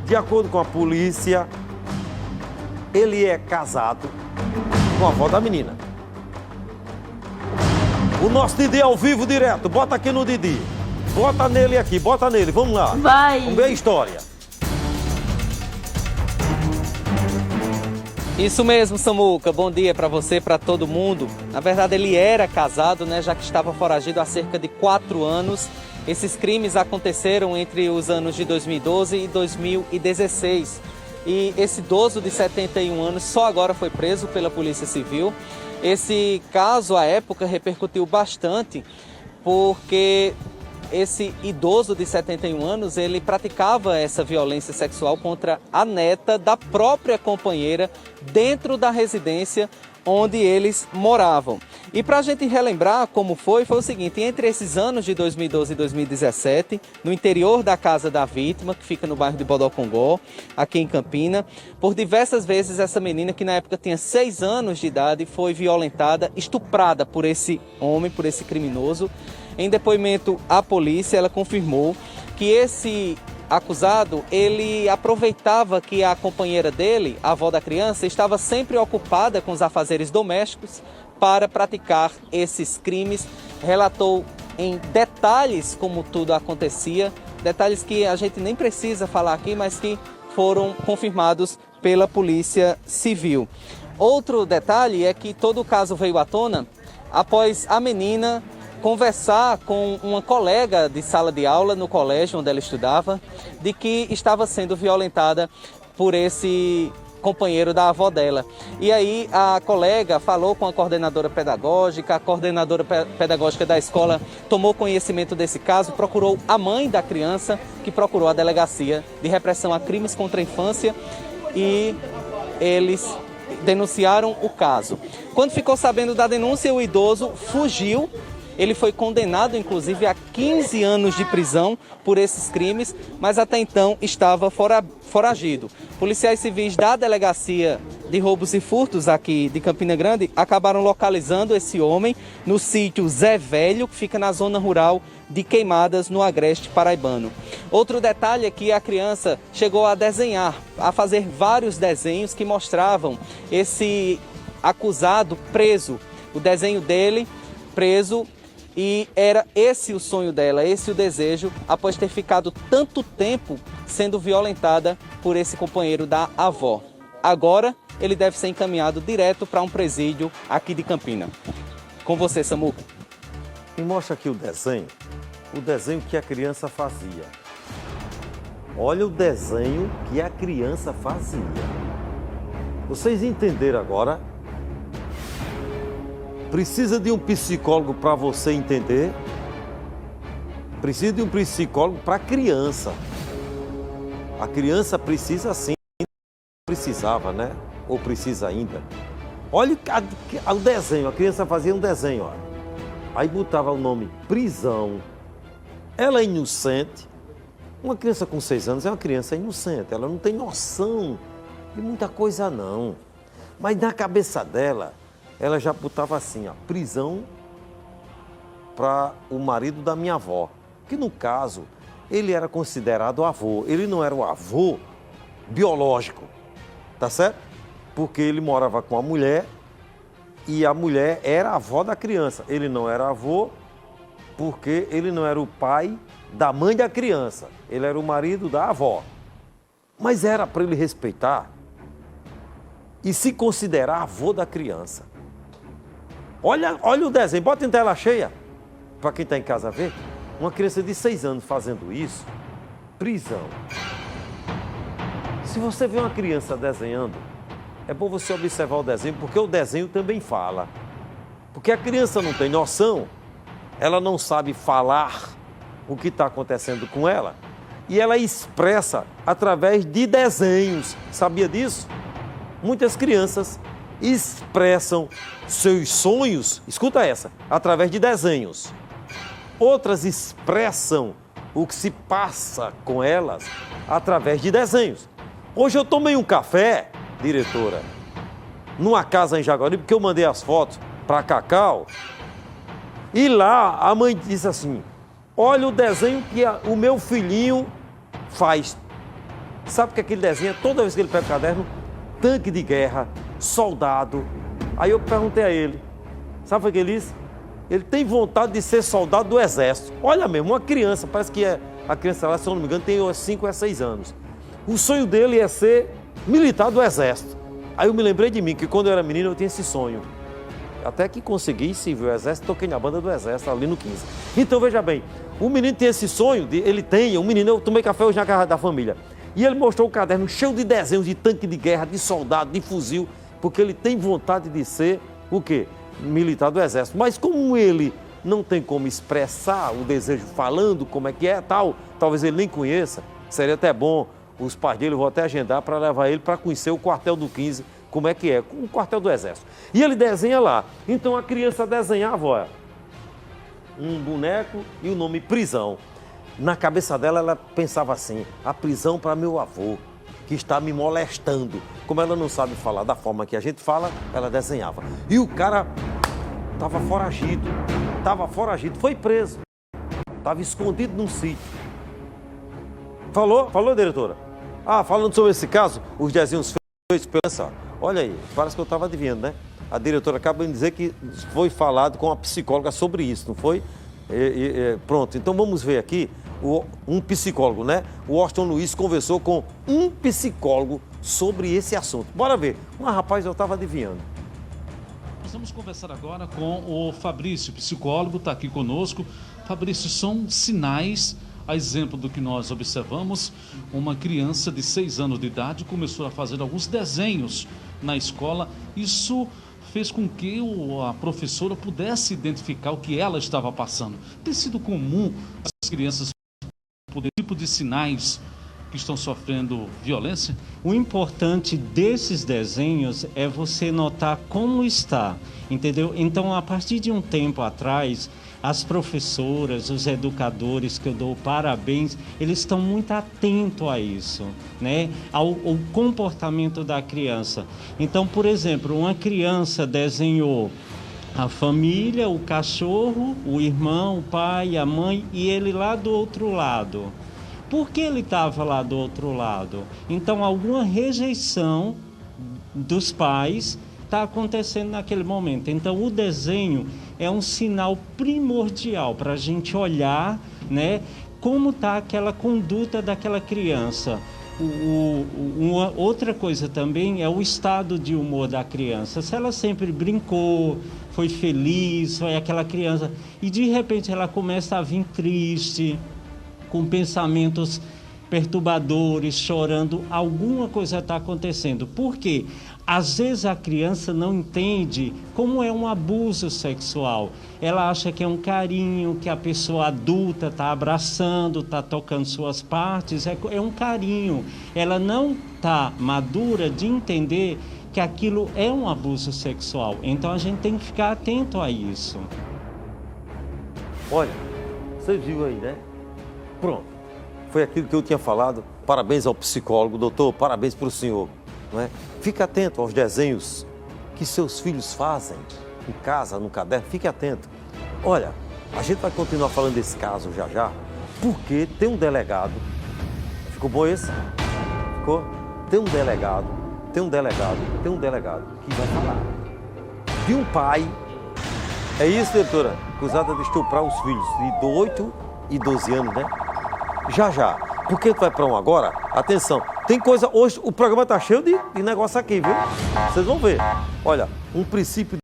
De acordo com a polícia, ele é casado com a avó da menina. O nosso Didi é ao vivo direto. Bota aqui no Didi. Bota nele aqui, bota nele. Vamos lá. Vai. Vamos ver a história. Isso mesmo, Samuca. Bom dia para você, para todo mundo. Na verdade, ele era casado, né, já que estava foragido há cerca de 4 anos. Esses crimes aconteceram entre os anos de 2012 e 2016. E esse idoso de 71 anos só agora foi preso pela Polícia Civil. Esse caso, à época, repercutiu bastante, porque esse idoso de 71 anos, ele praticava essa violência sexual contra a neta da própria companheira dentro da residência onde eles moravam. E para a gente relembrar como foi o seguinte: entre esses anos de 2012 e 2017, no interior da casa da vítima, que fica no bairro de Bodocongó, aqui em Campina, por diversas vezes essa menina, que na época tinha 6 anos de idade, foi violentada, estuprada por esse homem, por esse criminoso. Em depoimento à polícia, ela confirmou que esse acusado, ele aproveitava que a companheira dele, a avó da criança, estava sempre ocupada com os afazeres domésticos para praticar esses crimes. Relatou em detalhes como tudo acontecia, detalhes que a gente nem precisa falar aqui, mas que foram confirmados pela Polícia Civil. Outro detalhe é que todo o caso veio à tona após a menina conversar com uma colega de sala de aula no colégio onde ela estudava, de que estava sendo violentada por esse companheiro da avó dela. E aí a colega falou com a coordenadora pedagógica da escola tomou conhecimento desse caso, procurou a mãe da criança, que procurou a Delegacia de Repressão a Crimes contra a Infância, e eles denunciaram o caso. Quando ficou sabendo da denúncia, o idoso fugiu. Ele foi condenado, inclusive, a 15 anos de prisão por esses crimes, mas até então estava foragido. Policiais civis da Delegacia de Roubos e Furtos aqui de Campina Grande acabaram localizando esse homem no sítio Zé Velho, que fica na zona rural de Queimadas, no Agreste Paraibano. Outro detalhe é que a criança chegou a desenhar, a fazer vários desenhos que mostravam esse acusado preso. O desenho dele preso. E era esse o sonho dela, esse o desejo, após ter ficado tanto tempo sendo violentada por esse companheiro da avó. Agora, ele deve ser encaminhado direto para um presídio aqui de Campina. Com você, Samuca. Me mostra aqui o desenho que a criança fazia. Olha o desenho que a criança fazia. Vocês entenderam agora? Precisa de um psicólogo para você entender? Precisa de um psicólogo para a criança. A criança precisa sim, precisava, né? Ou precisa ainda. Olha o desenho, a criança fazia um desenho, ó. Aí botava o nome prisão. Ela é inocente. Uma criança com 6 anos é uma criança inocente, ela não tem noção de muita coisa não. Mas na cabeça dela, ela já botava assim, ó, prisão para o marido da minha avó, que no caso, ele era considerado avô, ele não era o avô biológico, tá certo? Porque ele morava com a mulher e a mulher era a avó da criança. Ele não era avô porque ele não era o pai da mãe da criança, ele era o marido da avó. Mas era para ele respeitar e se considerar avô da criança. Olha o desenho, bota em tela cheia, para quem está em casa ver. Uma criança de 6 anos fazendo isso, prisão. Se você vê uma criança desenhando, é bom você observar o desenho, porque o desenho também fala. Porque a criança não tem noção, ela não sabe falar o que está acontecendo com ela, e ela expressa através de desenhos. Sabia disso? Muitas crianças expressam seus sonhos, escuta essa, através de desenhos. Outras expressam o que se passa com elas através de desenhos. Hoje eu tomei um café, diretora, numa casa em Jaguaribe, porque eu mandei as fotos para Cacau, e lá a mãe disse assim: olha o desenho que o meu filhinho faz. Sabe o que é que ele desenha? Toda vez que ele pega o caderno, tanque de guerra, soldado. Aí eu perguntei a ele, sabe o que ele disse? Ele tem vontade de ser soldado do exército. Olha mesmo, uma criança, parece que a criança lá, se eu não me engano, tem 5 a 6 anos. O sonho dele é ser militar do exército. Aí eu me lembrei de mim, que quando eu era menino eu tinha esse sonho. Até que consegui servir o exército, toquei na banda do exército ali no 15. Então veja bem, o menino tem esse sonho, o menino, eu tomei café hoje na casa da família. E ele mostrou o caderno cheio de desenhos de tanque de guerra, de soldado, de fuzil, porque ele tem vontade de ser o quê? Militar do exército. Mas como ele não tem como expressar o desejo falando como é que é, talvez ele nem conheça, seria até bom, os pais dele, eu vou até agendar para levar ele para conhecer o quartel do 15, como é que é, o quartel do exército. E ele desenha lá. Então a criança desenhava, olha, um boneco e o nome prisão. Na cabeça dela, ela pensava assim, a prisão para meu avô, que está me molestando. Como ela não sabe falar da forma que a gente fala, ela desenhava. E o cara estava foragido, foi preso, estava escondido num sítio. Falou, diretora? Falando sobre esse caso, os desenhos feitos pela... Olha aí, parece que eu estava adivinhando, né? A diretora acaba de dizer que foi falado com a psicóloga sobre isso, não foi? Pronto, então vamos ver aqui um psicólogo, né? O Austin Luiz conversou com um psicólogo sobre esse assunto. Bora ver. Rapaz, eu estava adivinhando. Nós vamos conversar agora com o Fabrício, psicólogo, está aqui conosco. Fabrício, são sinais, a exemplo do que nós observamos, uma criança de 6 anos de idade começou a fazer alguns desenhos na escola. Isso fez com que a professora pudesse identificar o que ela estava passando. Tem sido comum as crianças por tipo de sinais que estão sofrendo violência? O importante desses desenhos é você notar como está, entendeu? Então, a partir de um tempo atrás, as professoras, os educadores, que eu dou parabéns, eles estão muito atentos a isso, né? Ao comportamento da criança. Então, por exemplo, uma criança desenhou a família, o cachorro, o irmão, o pai, a mãe e ele lá do outro lado. Por que ele estava lá do outro lado? Então, alguma rejeição dos pais está acontecendo naquele momento. Então, o desenho é um sinal primordial para a gente olhar, né, como está aquela conduta daquela criança. Uma outra coisa também é o estado de humor da criança. Se ela sempre brincou, foi feliz, foi aquela criança, e de repente ela começa a vir triste, com pensamentos perturbadores, chorando, alguma coisa está acontecendo. Por quê? Às vezes a criança não entende como é um abuso sexual. Ela acha que é um carinho, que a pessoa adulta está abraçando, está tocando suas partes, é um carinho. Ela não está madura de entender que aquilo é um abuso sexual. Então a gente tem que ficar atento a isso. Olha, você viu aí, né? Pronto, foi aquilo que eu tinha falado. Parabéns ao psicólogo, doutor, parabéns para o senhor. Não é? Fique atento aos desenhos que seus filhos fazem em casa, no caderno, fique atento. Olha, a gente vai continuar falando desse caso já, porque tem um delegado, ficou bom esse? Ficou? Tem um delegado que vai falar de um pai, é isso, diretora, acusada de estuprar os filhos de 8 e 12 anos, né? Já. Por que tu vai para um agora? Atenção, tem coisa... Hoje o programa tá cheio de negócio aqui, viu? Vocês vão ver. Olha, um princípio